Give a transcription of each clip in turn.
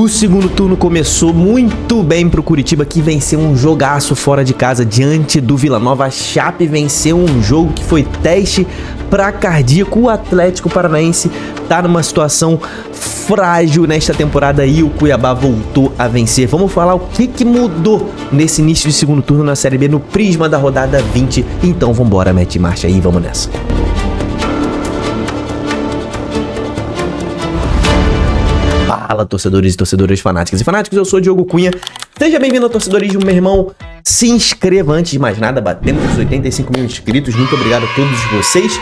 O segundo turno começou muito bem pro Curitiba, que venceu um jogaço fora de casa diante do Vila Nova. A Chape venceu um jogo que foi teste pra cardíaco. O Atlético Paranaense tá numa situação frágil nesta temporada e o Cuiabá voltou a vencer. Vamos falar o que mudou nesse início de segundo turno na Série B no prisma da rodada 20. Então vambora, mete marcha aí, vamos nessa. Fala, torcedores e torcedoras fanáticas e fanáticos, eu sou o Diogo Cunha. Seja bem-vindo ao Torcedorismo, meu irmão. Se inscreva antes de mais nada, batemos os 85 mil inscritos. Muito obrigado a todos vocês.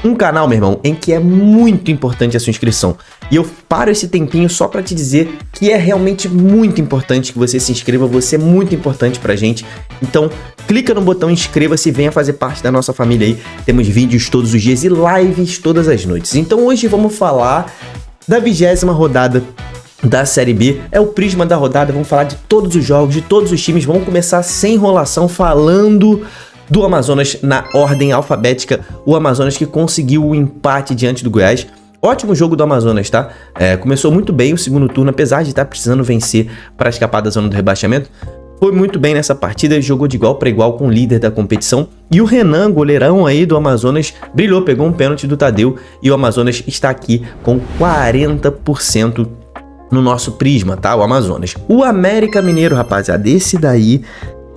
Um canal, meu irmão, em que é muito importante a sua inscrição. E eu paro esse tempinho só pra te dizer que é realmente muito importante que você se inscreva. Você é muito importante pra gente. Então, clica no botão inscreva-se e venha fazer parte da nossa família aí. Temos vídeos todos os dias e lives todas as noites. Então hoje vamos falar da 20ª rodada da Série B. É o prisma da rodada, vamos falar de todos os jogos, de todos os times. Vamos começar sem enrolação falando do Amazonas na ordem alfabética. O Amazonas que conseguiu o empate diante do Goiás. Ótimo jogo do Amazonas, tá? Começou muito bem o segundo turno, apesar de estar precisando vencer para escapar da zona do rebaixamento. Foi muito bem nessa partida, jogou de igual para igual com o líder da competição. E o Renan, goleirão aí do Amazonas, brilhou, pegou um pênalti do Tadeu. E o Amazonas está aqui com 40% no nosso prisma, tá? O Amazonas. O América Mineiro, rapaziada, esse daí,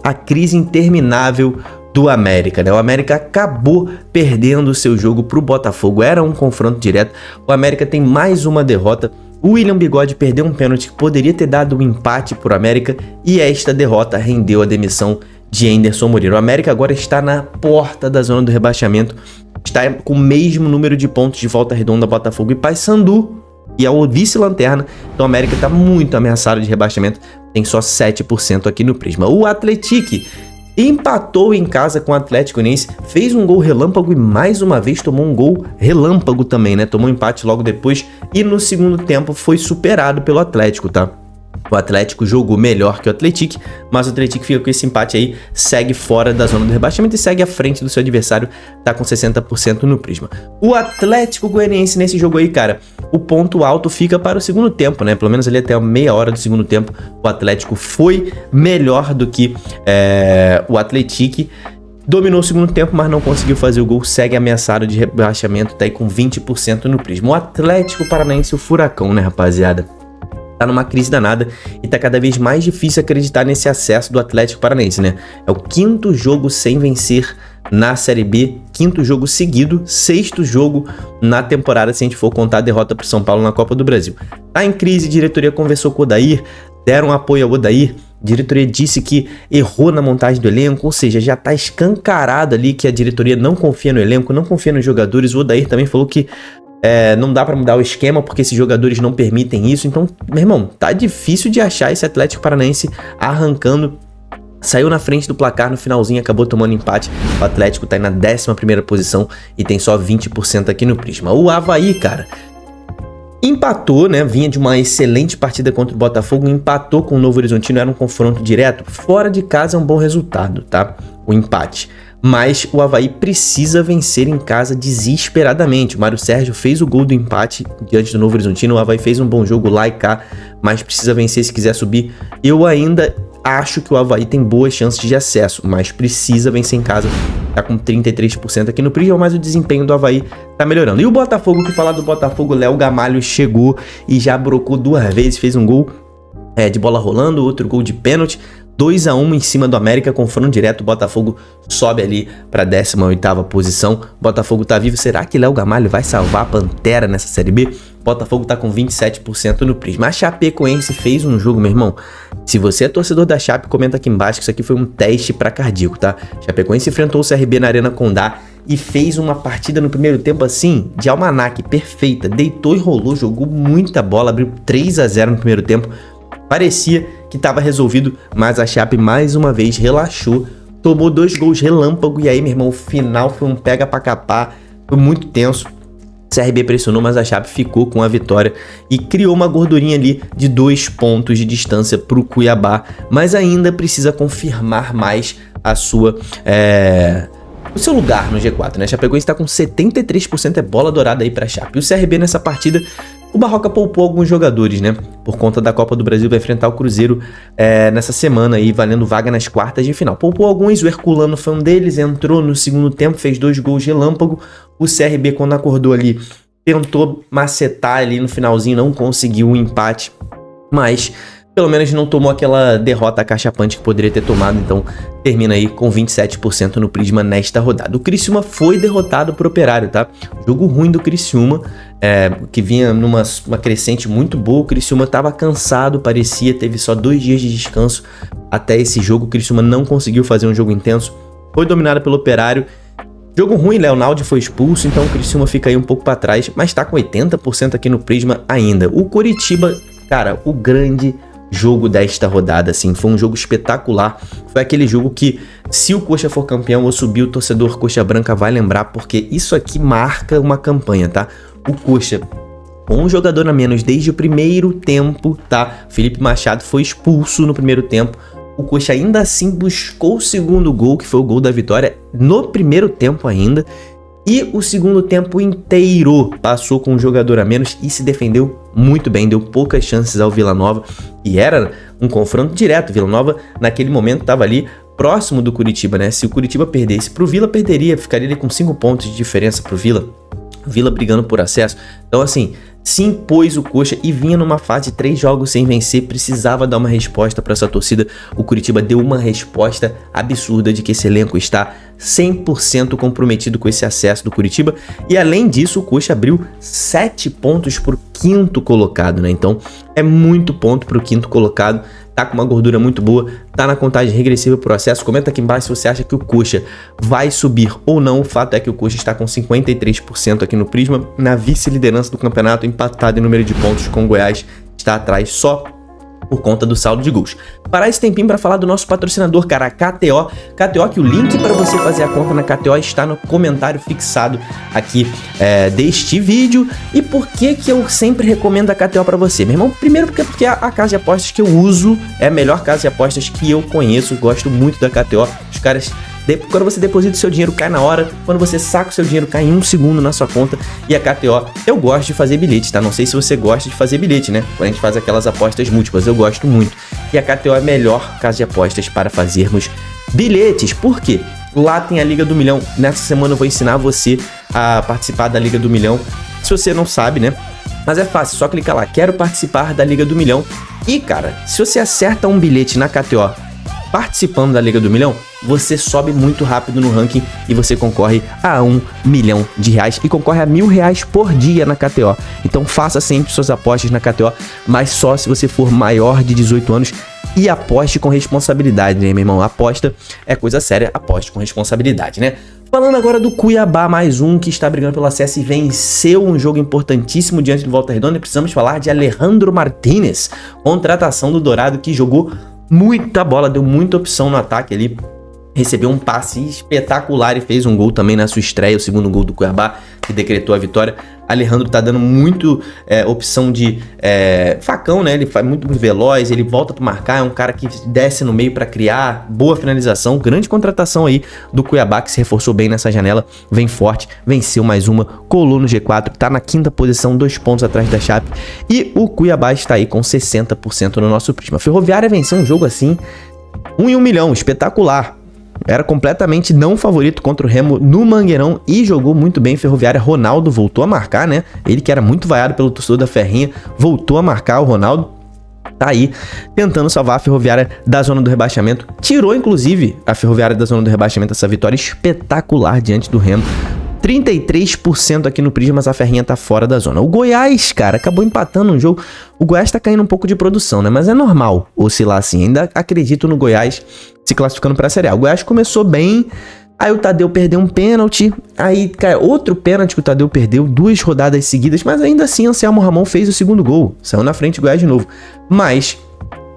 a crise interminável do América, né? O América acabou perdendo o seu jogo pro Botafogo. Era um confronto direto. O América tem mais uma derrota. O William Bigode perdeu um pênalti que poderia ter dado um empate para o América e esta derrota rendeu a demissão de Anderson Moreira. O América agora está na porta da zona do rebaixamento, está com o mesmo número de pontos de Volta Redonda, Botafogo e Paysandu, e é o vice-lanterna. Então o América está muito ameaçado de rebaixamento, tem só 7% aqui no prisma. O Atlético empatou em casa com o Atlético Goianiense, fez um gol relâmpago e mais uma vez tomou um gol relâmpago também, né? Tomou um empate logo depois e no segundo tempo foi superado pelo Atlético, tá? O Atlético jogou melhor que o Atlético, mas o Atlético fica com esse empate aí, segue fora da zona do rebaixamento e segue à frente do seu adversário, tá com 60% no prisma. O Atlético Goianiense nesse jogo aí, cara, o ponto alto fica para o segundo tempo, né? Pelo menos ali até a meia hora do segundo tempo, o Atlético foi melhor do que o Atlético. Dominou o segundo tempo, mas não conseguiu fazer o gol, segue ameaçado de rebaixamento, tá aí com 20% no prisma. O Atlético Paranaense, o furacão, né, rapaziada? Tá numa crise danada e tá cada vez mais difícil acreditar nesse acesso do Atlético Paranaense, né? É o 5º jogo sem vencer na Série B, 5º jogo seguido, 6º jogo na temporada, se a gente for contar a derrota pro São Paulo na Copa do Brasil. Tá em crise, a diretoria conversou com o Odair, deram apoio ao Odair, a diretoria disse que errou na montagem do elenco, ou seja, já tá escancarado ali que a diretoria não confia no elenco, não confia nos jogadores. O Odair também falou que não dá pra mudar o esquema porque esses jogadores não permitem isso. Então, meu irmão, tá difícil de achar esse Atlético Paranaense arrancando. Saiu na frente do placar no finalzinho, acabou tomando empate. O Atlético tá aí na 11ª posição e tem só 20% aqui no prisma. O Avaí, cara, empatou, né? Vinha de uma excelente partida contra o Botafogo, empatou com o Novo Horizontino, era um confronto direto. Fora de casa é um bom resultado, tá? O empate. Mas o Avaí precisa vencer em casa desesperadamente. O Mário Sérgio fez o gol do empate diante do Novo Horizontino. O Avaí fez um bom jogo lá e cá, mas precisa vencer se quiser subir. Eu ainda acho que o Avaí tem boas chances de acesso, mas precisa vencer em casa. Tá com 33% aqui no prisma, mas o desempenho do Avaí tá melhorando. E o Botafogo, que falar do Botafogo, Léo Gamalho chegou e já brocou 2 vezes, fez um gol de bola rolando, outro gol de pênalti. 2-1 em cima do América, confronto direto, o Botafogo sobe ali para a 18ª posição. Botafogo tá vivo, será que Léo Gamalho vai salvar a Pantera nessa Série B? Botafogo tá com 27% no prisma. A Chapecoense fez um jogo, meu irmão. Se você é torcedor da Chape, comenta aqui embaixo que isso aqui foi um teste para cardíaco, tá? Chapecoense enfrentou o CRB na Arena Condá e fez uma partida no primeiro tempo assim, de almanaque, perfeita. Deitou e rolou, jogou muita bola, abriu 3-0 no primeiro tempo. Parecia que estava resolvido, mas a Chape mais uma vez relaxou, tomou 2 gols relâmpago e aí, meu irmão, o final foi um pega pra capar, foi muito tenso. O CRB pressionou, mas a Chape ficou com a vitória e criou uma gordurinha ali de 2 pontos de distância para o Cuiabá, mas ainda precisa confirmar mais a sua o seu lugar no G4, né? A Chapecoense está com 73% bola dourada aí para a Chape. E o CRB nessa partida O Barroca poupou alguns jogadores, né? Por conta da Copa do Brasil, vai enfrentar o Cruzeiro nessa semana aí, valendo vaga nas quartas de final. Poupou alguns, o Herculano foi um deles, entrou no segundo tempo, fez 2 gols relâmpago. O CRB, quando acordou ali, tentou macetar ali no finalzinho, não conseguiu o empate, mas pelo menos não tomou aquela derrota acachapante que poderia ter tomado, então termina aí com 27% no Prisma nesta rodada. O Criciúma foi derrotado por Operário, tá? Jogo ruim do Criciúma, que vinha numa crescente muito boa. O Criciúma estava cansado, parecia, teve só 2 dias de descanso até esse jogo. O Criciúma não conseguiu fazer um jogo intenso, foi dominado pelo Operário. Jogo ruim, Leonaldi foi expulso, então o Criciúma fica aí um pouco para trás, mas tá com 80% aqui no Prisma ainda. O Coritiba, cara, o grande jogo desta rodada, assim, foi um jogo espetacular. Foi aquele jogo que, se o Coxa for campeão ou subir, o torcedor Coxa Branca vai lembrar, porque isso aqui marca uma campanha, tá? O Coxa, com um jogador a menos desde o primeiro tempo, tá? Felipe Machado foi expulso no primeiro tempo. O Coxa ainda assim buscou o segundo gol, que foi o gol da vitória, no primeiro tempo ainda. E o segundo tempo inteiro passou com um jogador a menos e se defendeu muito bem, deu poucas chances ao Vila Nova. E era um confronto direto. Vila Nova, naquele momento, estava ali próximo do Curitiba, né? Se o Curitiba perdesse pro Vila, perderia, ficaria ali com 5 pontos de diferença pro Vila. Vila brigando por acesso. Então, assim, se impôs o Coxa e vinha numa fase de 3 jogos sem vencer, precisava dar uma resposta para essa torcida. O Curitiba deu uma resposta absurda de que esse elenco está 100% comprometido com esse acesso do Curitiba. E além disso, o Coxa abriu 7 pontos pro 5º colocado, né? Então é muito ponto pro 5º colocado. Tá com uma gordura muito boa, tá na contagem regressiva pro acesso. Comenta aqui embaixo se você acha que o Coxa vai subir ou não. O fato é que o Coxa está com 53% aqui no Prisma, na vice-liderança do campeonato, empatado em número de pontos com o Goiás, está atrás só por conta do saldo de gols. Parar esse tempinho para falar do nosso patrocinador, cara, a KTO. KTO, que o link para você fazer a conta na KTO está no comentário fixado aqui deste vídeo. E por que eu sempre recomendo a KTO para você, meu irmão? Primeiro porque a casa de apostas que eu uso é a melhor casa de apostas que eu conheço. Gosto muito da KTO. Os caras, quando você deposita o seu dinheiro, cai na hora. Quando você saca o seu dinheiro, cai em 1 segundo na sua conta. E a KTO, eu gosto de fazer bilhete, tá? Não sei se você gosta de fazer bilhete, né? Quando a gente faz aquelas apostas múltiplas, eu gosto muito. E a KTO é a melhor casa de apostas para fazermos bilhetes. Por quê? Lá tem a Liga do Milhão. Nessa semana eu vou ensinar você a participar da Liga do Milhão. Se você não sabe, né? Mas é fácil, só clicar lá, quero participar da Liga do Milhão. E, cara, se você acerta um bilhete na KTO participando da Liga do Milhão, você sobe muito rápido no ranking e você concorre a R$1 milhão e concorre a R$1.000 por dia na KTO. Então faça sempre suas apostas na KTO, mas só se você for maior de 18 anos e aposte com responsabilidade, né, meu irmão? Aposta é coisa séria, aposte com responsabilidade, né? Falando agora do Cuiabá, mais um que está brigando pelo acesso e venceu um jogo importantíssimo diante do Volta Redonda. E precisamos falar de Alejandro Martínez, contratação do Dourado, que jogou muita bola, deu muita opção no ataque ali. Recebeu um passe espetacular e fez um gol também na sua estreia, o segundo gol do Cuiabá, que decretou a vitória. Alejandro tá dando muito opção de facão, né? Ele faz muito veloz, ele volta para marcar, é um cara que desce no meio para criar, boa finalização. Grande contratação aí do Cuiabá, que se reforçou bem nessa janela, vem forte, venceu mais uma, colou no G4, tá na 5ª posição, 2 pontos atrás da Chape. E o Cuiabá está aí com 60% no nosso Prisma. A Ferroviária venceu um jogo assim, 1 em 1 milhão, espetacular. Era completamente não favorito contra o Remo no Mangueirão e jogou muito bem. Ferroviária, Ronaldo voltou a marcar, né? Ele que era muito vaiado pelo torcedor da Ferrinha, voltou a marcar. O Ronaldo tá aí tentando salvar a Ferroviária da zona do rebaixamento. Tirou, inclusive, a Ferroviária da zona do rebaixamento, essa vitória espetacular diante do Remo. 33% aqui no Prisma, mas a Ferrinha tá fora da zona. O Goiás, cara, acabou empatando um jogo. O Goiás tá caindo um pouco de produção, né? Mas é normal oscilar assim. Ainda acredito no Goiás se classificando para a Série A. O Goiás começou bem, aí o Tadeu perdeu um pênalti, aí, cara, outro pênalti que o Tadeu perdeu, 2 rodadas seguidas, mas ainda assim Anselmo Ramon fez o segundo gol. Saiu na frente do Goiás de novo. Mas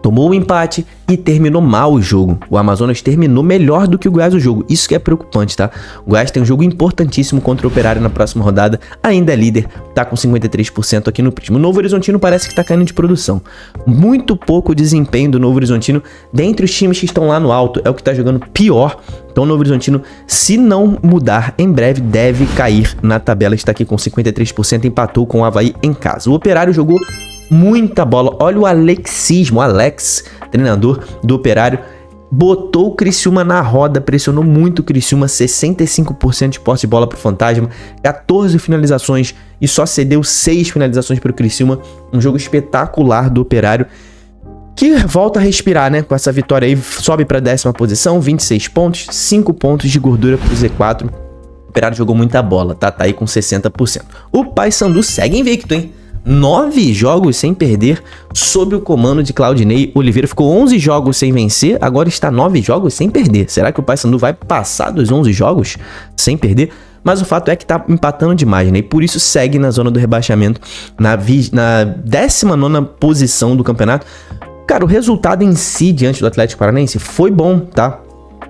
tomou o empate e terminou mal o jogo. O Amazonas terminou melhor do que o Goiás o jogo. Isso que é preocupante, tá? O Goiás tem um jogo importantíssimo contra o Operário na próxima rodada. Ainda é líder, tá com 53% aqui no Prisma. O Novo Horizontino parece que tá caindo de produção. Muito pouco desempenho do Novo Horizontino dentre os times que estão lá no alto. É o que tá jogando pior. Então o Novo Horizontino, se não mudar, em breve deve cair na tabela. Está aqui com 53%, empatou com o Avaí em casa. O Operário jogou muita bola. Olha o alexismo, Alex, treinador do Operário, botou o Criciúma na roda, pressionou muito o Criciúma, 65% de posse de bola pro Fantasma, 14 finalizações e só cedeu 6 finalizações pro Criciúma. Um jogo espetacular do Operário, que volta a respirar, né? Com essa vitória aí, sobe pra 10ª posição, 26 pontos, 5 pontos de gordura pro Z4. O Operário jogou muita bola, tá aí com 60%. O Paysandu segue invicto, hein? 9 jogos sem perder sob o comando de Claudinei Oliveira. Ficou 11 jogos sem vencer, agora está 9 jogos sem perder. Será que o Paysandu vai passar dos 11 jogos sem perder? Mas o fato é que tá empatando demais, né? E por isso segue na zona do rebaixamento, na 19ª posição do campeonato. Cara, o resultado em si diante do Atlético Paranaense foi bom, tá?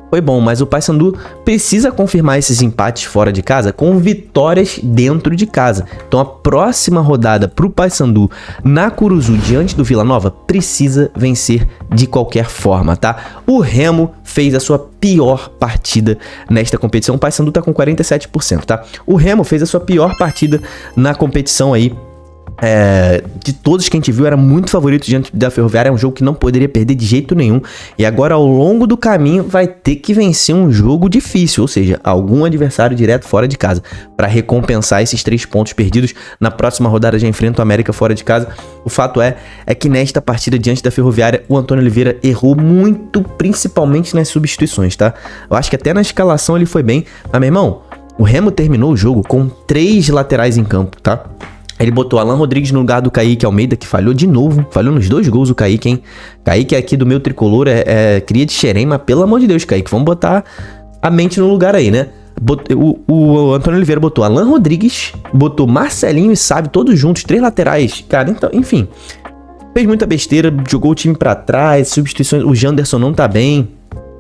Foi bom, mas o Paysandu precisa confirmar esses empates fora de casa com vitórias dentro de casa. Então a próxima rodada pro Paysandu na Curuzu diante do Vila Nova precisa vencer de qualquer forma, tá? O Remo fez a sua pior partida nesta competição. O Paysandu tá com 47%, tá? O Remo fez a sua pior partida na competição aí. De todos que a gente viu, era muito favorito diante da Ferroviária. É um jogo que não poderia perder de jeito nenhum. E agora, ao longo do caminho, vai ter que vencer um jogo difícil, ou seja, algum adversário direto fora de casa, para recompensar esses 3 pontos perdidos. Na próxima rodada já enfrenta o América fora de casa. O fato é que nesta partida diante da Ferroviária, o Antônio Oliveira errou muito, principalmente nas substituições, tá? Eu acho que até na escalação ele foi bem. Mas, meu irmão, o Remo terminou o jogo com 3 laterais em campo, tá? Ele botou Alan Rodrigues no lugar do Kaique Almeida, que falhou de novo. Falhou nos 2 gols o Kaique, hein? Kaique aqui do meu tricolor cria de xerém, mas pelo amor de Deus, Kaique, vamos botar a mente no lugar aí, né? O Antônio Oliveira botou Alan Rodrigues, botou Marcelinho e Sábio, todos juntos, 3 laterais. Cara, então, enfim. Fez muita besteira, jogou o time pra trás, substituições, o Janderson não tá bem.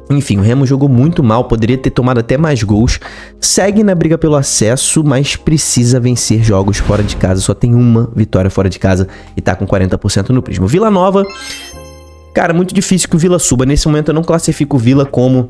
Enfim, o Remo jogou muito mal, poderia ter tomado até mais gols. Segue na briga pelo acesso, mas precisa vencer jogos fora de casa. Só tem uma vitória fora de casa e tá com 40% no Prisma. Vila Nova, cara, muito difícil que o Vila suba. Nesse momento eu não classifico o Vila como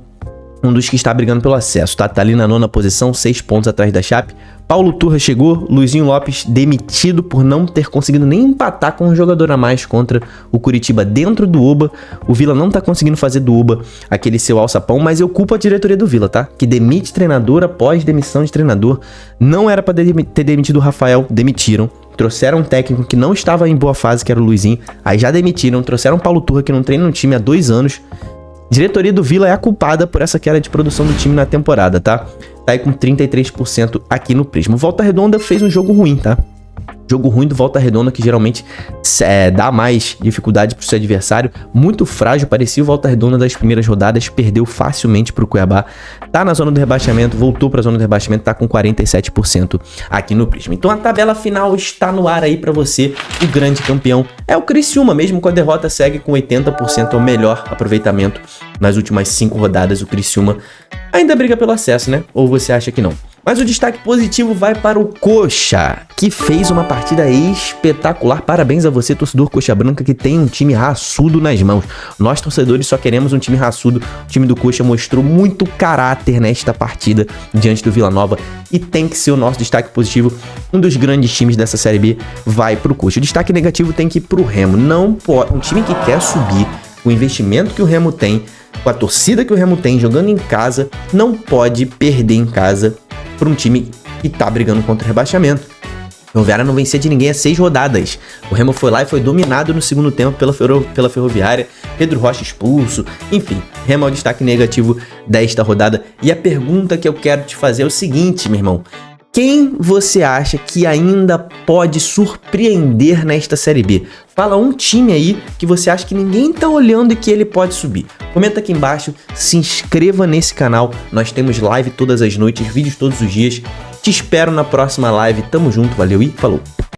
um dos que está brigando pelo acesso, tá? Tá ali na 9ª posição, 6 pontos atrás da Chape. Paulo Turra chegou, Luizinho Lopes demitido por não ter conseguido nem empatar com um jogador a mais contra o Curitiba dentro do Uba. O Vila não tá conseguindo fazer do Uba aquele seu alçapão, mas eu culpo a diretoria do Vila, tá? Que demite treinador após demissão de treinador. Não era pra ter demitido o Rafael, demitiram. Trouxeram um técnico que não estava em boa fase, que era o Luizinho, aí já demitiram. Trouxeram o Paulo Turra, que não treina no time há 2 anos. Diretoria do Vila é a culpada por essa queda de produção do time na temporada, tá? Tá aí com 33% aqui no Prisma. O Volta Redonda fez um jogo ruim, tá? Jogo ruim do Volta Redonda, que geralmente dá mais dificuldade pro seu adversário. Muito frágil, parecia o Volta Redonda das primeiras rodadas, perdeu facilmente pro Cuiabá. Tá na zona do rebaixamento, voltou pra zona do rebaixamento, tá com 47% aqui no Prisma. Então a tabela final está no ar aí pra você. O grande campeão é o Criciúma, mesmo com a derrota, segue com 80%, é o melhor aproveitamento nas últimas 5 rodadas. O Criciúma ainda briga pelo acesso, né? Ou você acha que não? Mas o destaque positivo vai para o Coxa, que fez uma partida espetacular. Parabéns a você, torcedor Coxa Branca, que tem um time raçudo nas mãos. Nós, torcedores, só queremos um time raçudo. O time do Coxa mostrou muito caráter nesta partida diante do Vila Nova e tem que ser o nosso destaque positivo. Um dos grandes times dessa Série B vai para o Coxa. O destaque negativo tem que ir para o Remo. Não pode, um time que quer subir, o investimento que o Remo tem, com a torcida que o Remo tem, jogando em casa, não pode perder em casa para um time que tá brigando contra o rebaixamento. O Ferroviária não vencia de ninguém há 6 rodadas. O Remo foi lá e foi dominado no segundo tempo pela Ferroviária. Pedro Rocha expulso. Enfim, Remo é o destaque negativo desta rodada. E a pergunta que eu quero te fazer é o seguinte, meu irmão. Quem você acha que ainda pode surpreender nesta Série B? Fala um time aí que você acha que ninguém tá olhando e que ele pode subir. Comenta aqui embaixo, se inscreva nesse canal. Nós temos live todas as noites, vídeos todos os dias. Te espero na próxima live. Tamo junto, valeu e falou!